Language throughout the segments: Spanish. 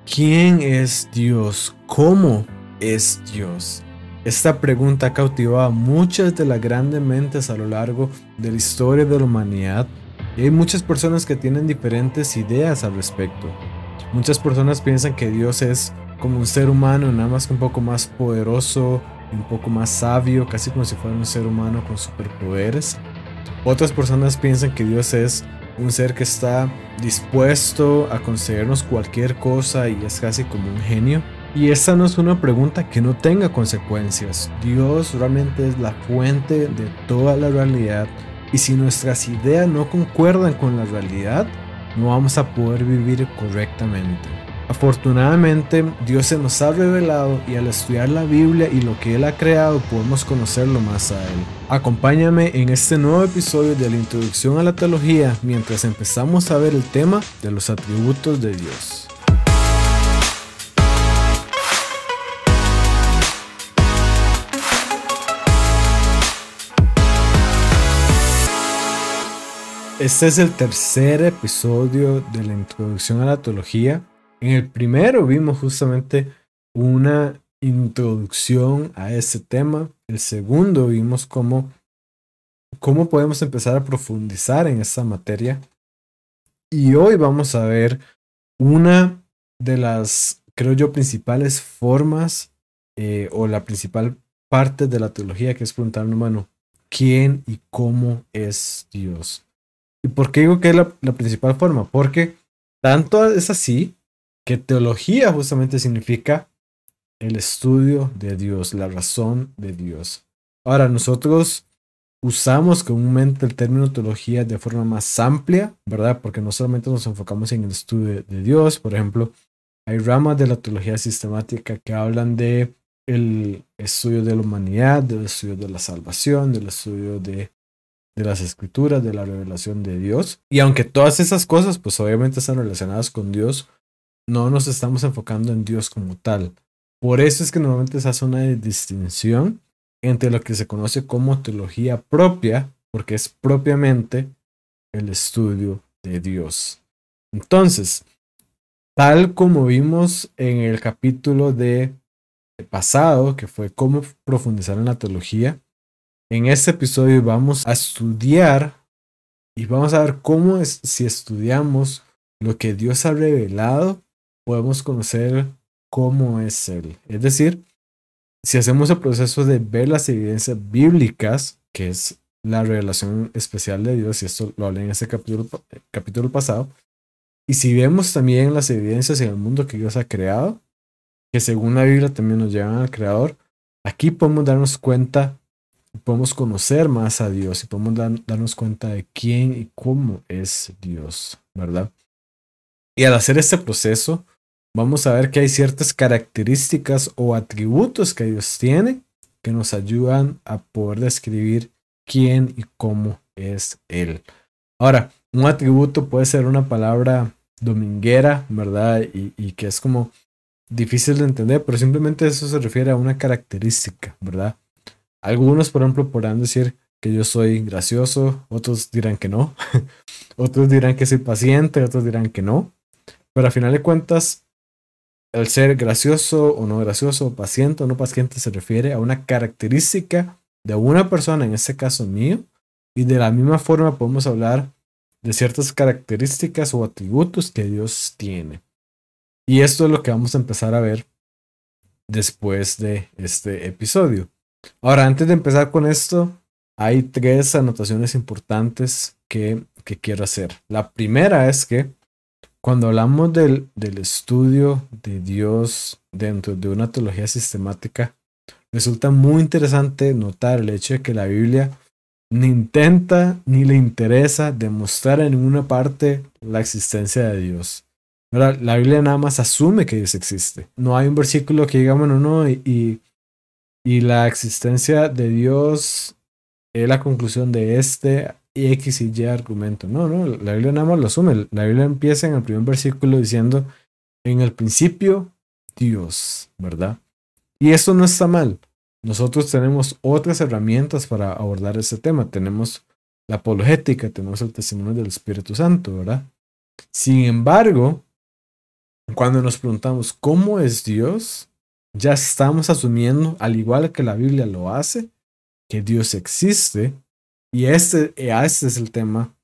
¿Quién es Dios? ¿Cómo es Dios? Esta pregunta ha cautivado a muchas de las grandes mentes a lo largo de la historia de la humanidad y hay muchas personas que tienen diferentes ideas al respecto. Muchas personas piensan que Dios es como un ser humano, nada más que un poco más poderoso, un poco más sabio, casi como si fuera un ser humano con superpoderes. Otras personas piensan que Dios es un ser que está dispuesto a concedernos cualquier cosa y es casi como un genio. Y esta no es una pregunta que no tenga consecuencias. Dios realmente es la fuente de toda la realidad y si nuestras ideas no concuerdan con la realidad, no vamos a poder vivir correctamente. Afortunadamente, Dios se nos ha revelado y al estudiar la Biblia y lo que Él ha creado podemos conocerlo más a Él. Acompáñame en este nuevo episodio de la Introducción a la Teología mientras empezamos a ver el tema de los atributos de Dios. Este es el tercer episodio de la Introducción a la Teología. En el primero vimos justamente una introducción a este tema. El segundo vimos cómo podemos empezar a profundizar en esta materia. Y hoy vamos a ver una de las, creo yo, principales formas o la principal parte de la teología, que es preguntarnos, bueno, ¿quién y cómo es Dios? ¿Y por qué digo que es la principal forma? Porque tanto es así que teología justamente significa el estudio de Dios, la razón de Dios. Ahora, nosotros usamos comúnmente el término teología de forma más amplia, ¿verdad? Porque no solamente nos enfocamos en el estudio de Dios, por ejemplo, hay ramas de la teología sistemática que hablan de el estudio de la humanidad, del estudio de la salvación, del estudio de las escrituras, de la revelación de Dios. Y aunque todas esas cosas, pues obviamente están relacionadas con Dios, no nos estamos enfocando en Dios como tal. Por eso es que normalmente se hace una distinción entre lo que se conoce como teología propia, porque es propiamente el estudio de Dios. Entonces, tal como vimos en el capítulo de pasado, que fue cómo profundizar en la teología, en este episodio vamos a estudiar y vamos a ver cómo es, si estudiamos lo que Dios ha revelado, podemos conocer cómo es Él. Es decir, si hacemos el proceso de ver las evidencias bíblicas, que es la revelación especial de Dios, y esto lo hablé en ese capítulo pasado, y si vemos también las evidencias en el mundo que Dios ha creado, que según la Biblia también nos llevan al Creador, aquí podemos darnos cuenta, podemos conocer más a Dios y podemos darnos cuenta de quién y cómo es Dios, ¿verdad? Y al hacer este proceso, vamos a ver que hay ciertas características o atributos que Dios tiene que nos ayudan a poder describir quién y cómo es Él. Ahora, un atributo puede ser una palabra dominguera, ¿verdad? Y que es como difícil de entender, pero simplemente eso se refiere a una característica, ¿verdad? Algunos, por ejemplo, podrán decir que yo soy gracioso, otros dirán que no, otros dirán que soy paciente, otros dirán que no, pero al final de cuentas, el ser gracioso o no gracioso, paciente o no paciente, se refiere a una característica de una persona, en este caso mío, y de la misma forma podemos hablar de ciertas características o atributos que Dios tiene. Y esto es lo que vamos a empezar a ver después de este episodio. Ahora, antes de empezar con esto, hay tres anotaciones importantes que quiero hacer. La primera es que cuando hablamos del estudio de Dios dentro de una teología sistemática, resulta muy interesante notar el hecho de que la Biblia ni intenta ni le interesa demostrar en ninguna parte la existencia de Dios. ¿Verdad? La Biblia nada más asume que Dios existe. No hay un versículo que diga, bueno, no, y la existencia de Dios es la conclusión de este X y Y argumento. No, la Biblia nada más lo asume. La Biblia empieza en el primer versículo diciendo, en el principio, Dios, ¿verdad? Y esto no está mal. Nosotros tenemos otras herramientas para abordar este tema. Tenemos la apologética, tenemos el testimonio del Espíritu Santo, ¿verdad? Sin embargo, Cuando nos preguntamos cómo es Dios, ya estamos asumiendo, al igual que la Biblia lo hace, que Dios existe. Y este es el tema,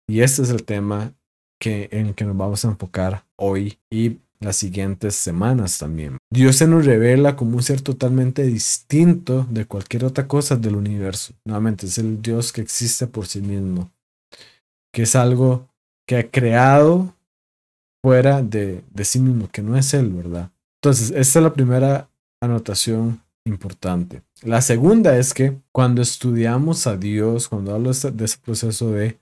y este es el tema en que nos vamos a enfocar hoy y las siguientes semanas también. Dios se nos revela como un ser totalmente distinto de cualquier otra cosa del universo. Nuevamente, es el Dios que existe por sí mismo, que es algo que ha creado fuera de sí mismo, que no es Él, ¿verdad? Entonces, esta es la primera anotación importante. La segunda es que cuando estudiamos a Dios, cuando hablo de ese proceso de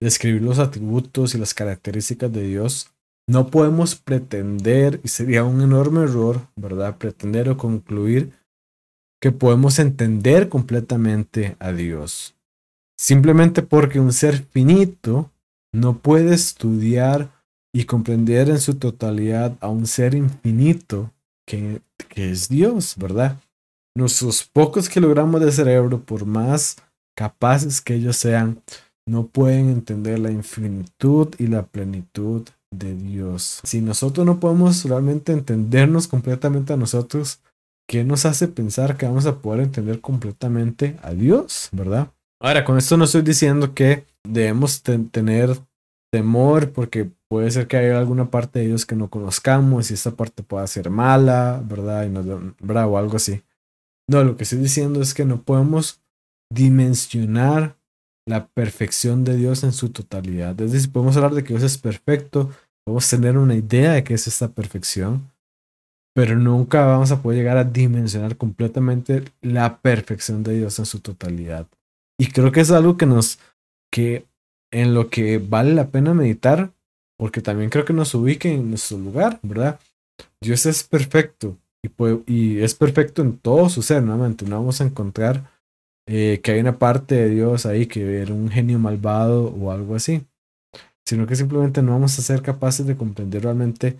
describir los atributos y las características de Dios, no podemos pretender, y sería un enorme error, ¿verdad? Pretender o concluir que podemos entender completamente a Dios. Simplemente porque un ser finito no puede estudiar y comprender en su totalidad a un ser infinito que es Dios, ¿verdad? Nuestros pocos kilogramos de cerebro, por más capaces que ellos sean, no pueden entender la infinitud y la plenitud de Dios. Si nosotros no podemos realmente entendernos completamente a nosotros, ¿qué nos hace pensar que vamos a poder entender completamente a Dios, verdad? Ahora, con esto no estoy diciendo que debemos tener temor porque puede ser que haya alguna parte de Dios que no conozcamos y esta parte pueda ser mala, ¿verdad? ¿Verdad? O algo así. No, lo que estoy diciendo es que no podemos dimensionar la perfección de Dios en su totalidad. Es decir, podemos hablar de que Dios es perfecto, podemos tener una idea de qué es esta perfección, pero nunca vamos a poder llegar a dimensionar completamente la perfección de Dios en su totalidad. Y creo que es algo que en lo que vale la pena meditar, porque también creo que nos ubique en nuestro lugar, ¿verdad? Dios es perfecto y es perfecto en todo su ser, nuevamente. No vamos a encontrar que hay una parte de Dios ahí que era un genio malvado o algo así, sino que simplemente no vamos a ser capaces de comprender realmente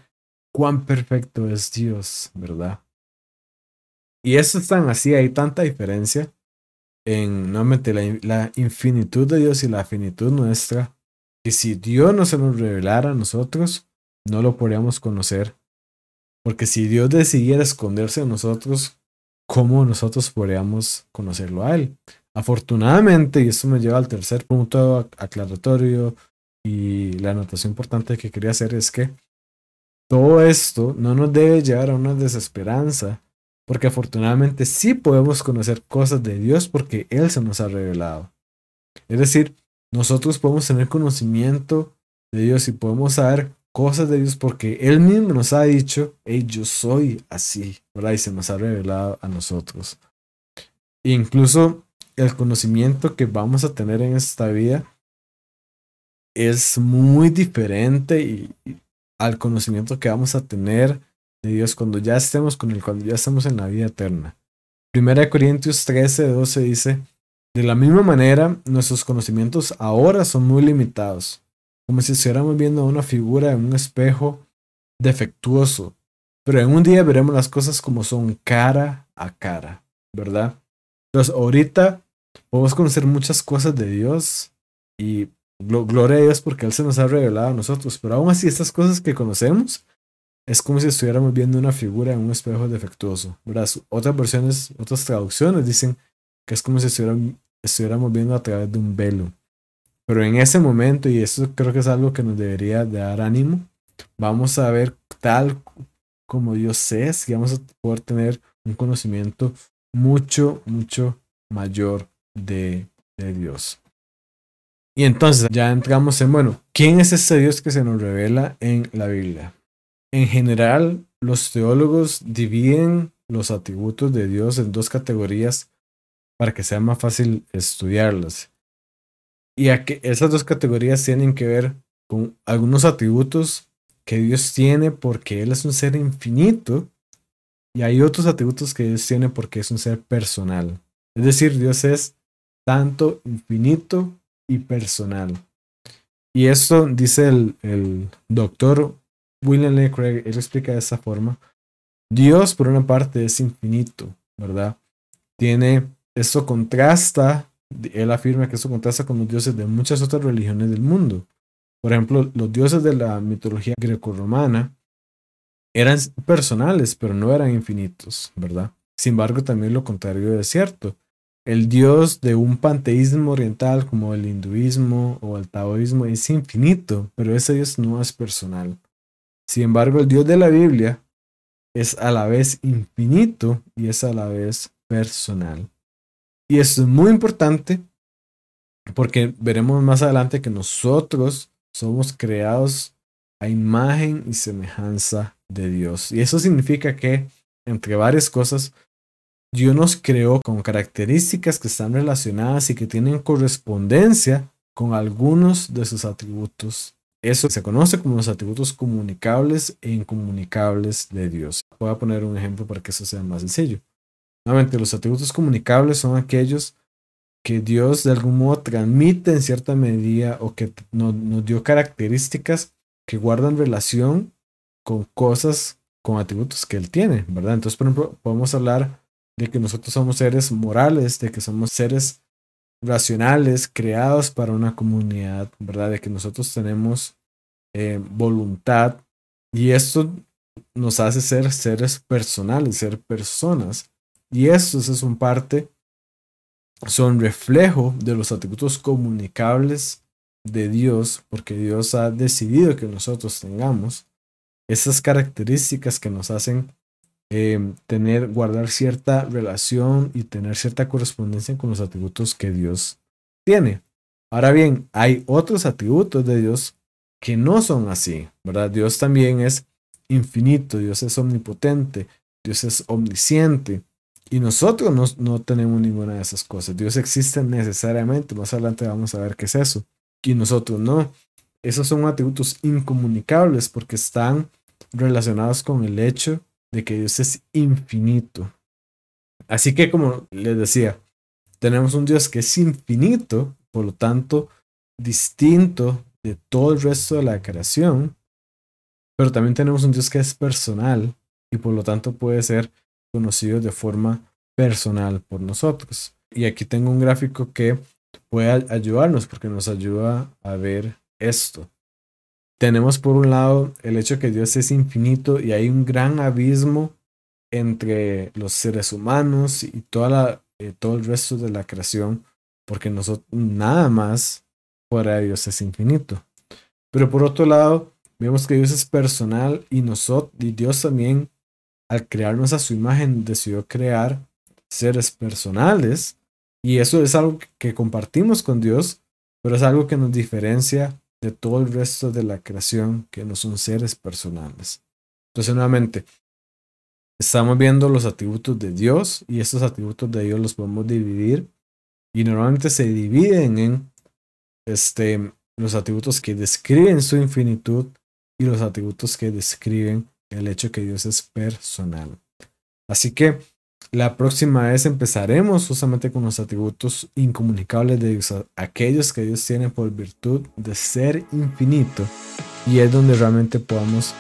cuán perfecto es Dios, ¿verdad? Y eso es tan así, hay tanta diferencia en nuevamente la infinitud de Dios y la finitud nuestra, que si Dios no se nos revelara a nosotros, no lo podríamos conocer. Porque si Dios decidiera esconderse de nosotros, ¿cómo nosotros podríamos conocerlo a Él? Afortunadamente, y esto me lleva al tercer punto aclaratorio y la anotación importante que quería hacer es que todo esto no nos debe llevar a una desesperanza, porque afortunadamente sí podemos conocer cosas de Dios porque Él se nos ha revelado. Es decir, nosotros podemos tener conocimiento de Dios y podemos saber cosas de Dios porque Él mismo nos ha dicho, hey, yo soy así, ¿verdad? Y se nos ha revelado a nosotros. E incluso el conocimiento que vamos a tener en esta vida es muy diferente al conocimiento que vamos a tener de Dios cuando ya estemos con Él, cuando ya estemos en la vida eterna. 1 Corintios 13:12 dice, de la misma manera, nuestros conocimientos ahora son muy limitados, como si estuviéramos viendo una figura en un espejo defectuoso, pero en un día veremos las cosas como son cara a cara, ¿verdad? Entonces, ahorita podemos conocer muchas cosas de Dios y gloria a Dios porque Él se nos ha revelado a nosotros, pero aún así estas cosas que conocemos es como si estuviéramos viendo una figura en un espejo defectuoso, ¿verdad? Otras versiones, otras traducciones dicen que es como si estuviéramos viendo a través de un velo. Pero en ese momento, y eso creo que es algo que nos debería de dar ánimo, vamos a ver tal como Dios es y vamos a poder tener un conocimiento mucho, mucho mayor de Dios. Y entonces ya entramos en, bueno, ¿quién es ese Dios que se nos revela en la Biblia? En general, los teólogos dividen los atributos de Dios en dos categorías para que sea más fácil estudiarlas. Y a que esas dos categorías tienen que ver con algunos atributos que Dios tiene porque Él es un ser infinito y hay otros atributos que Dios tiene porque es un ser personal. Es decir, Dios es tanto infinito y personal. Y esto dice el doctor William Lane Craig, él explica de esa forma. Dios, por una parte, es infinito, ¿verdad? Esto contrasta, él afirma que esto contrasta con los dioses de muchas otras religiones del mundo. Por ejemplo, los dioses de la mitología grecorromana eran personales, pero no eran infinitos, ¿verdad? Sin embargo, también lo contrario es cierto. El Dios de un panteísmo oriental como el hinduismo o el taoísmo es infinito, pero ese Dios no es personal. Sin embargo, el Dios de la Biblia es a la vez infinito y es a la vez personal. Y esto es muy importante porque veremos más adelante que nosotros somos creados a imagen y semejanza de Dios. Y eso significa que, entre varias cosas, Dios nos creó con características que están relacionadas y que tienen correspondencia con algunos de sus atributos. Eso se conoce como los atributos comunicables e incomunicables de Dios. Voy a poner un ejemplo para que eso sea más sencillo. Nuevamente, los atributos comunicables son aquellos que Dios de algún modo transmite en cierta medida o que nos dio características que guardan relación con cosas, con atributos que Él tiene, ¿verdad? Entonces, por ejemplo, podemos hablar de que nosotros somos seres morales, de que somos seres racionales, creados para una comunidad, ¿verdad? De que nosotros tenemos voluntad y esto nos hace ser seres personales, ser personas. Y estos es un parte, son reflejo de los atributos comunicables de Dios, porque Dios ha decidido que nosotros tengamos esas características que nos hacen guardar cierta relación y tener cierta correspondencia con los atributos que Dios tiene. Ahora bien, hay otros atributos de Dios que no son así, ¿verdad? Dios también es infinito, Dios es omnipotente, Dios es omnisciente y nosotros no tenemos ninguna de esas cosas. Dios existe necesariamente, más adelante vamos a ver qué es eso, y nosotros no. Esos son atributos incomunicables porque están relacionados con el hecho de que Dios es infinito. Así que, como les decía, tenemos un Dios que es infinito, por lo tanto, distinto de todo el resto de la creación, pero también tenemos un Dios que es personal y por lo tanto puede ser conocido de forma personal por nosotros. Y aquí tengo un gráfico que puede ayudarnos porque nos ayuda a ver esto. Tenemos por un lado el hecho que Dios es infinito y hay un gran abismo entre los seres humanos y todo el resto de la creación, porque nosotros nada más fuera de Dios es infinito. Pero por otro lado, vemos que Dios es personal y Dios también, al crearnos a su imagen, decidió crear seres personales y eso es algo que compartimos con Dios, pero es algo que nos diferencia de todo el resto de la creación que no son seres personales. Entonces, nuevamente, estamos viendo los atributos de Dios y estos atributos de Dios los podemos dividir y normalmente se dividen en los atributos que describen su infinitud y los atributos que describen el hecho que Dios es personal. Así que la próxima vez empezaremos justamente con los atributos incomunicables de Dios, aquellos que Dios tiene por virtud de ser infinito, y es donde realmente podamos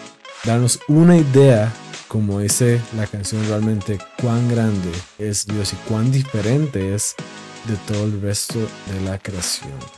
darnos una idea, como dice la canción, realmente cuán grande es Dios y cuán diferente es de todo el resto de la creación.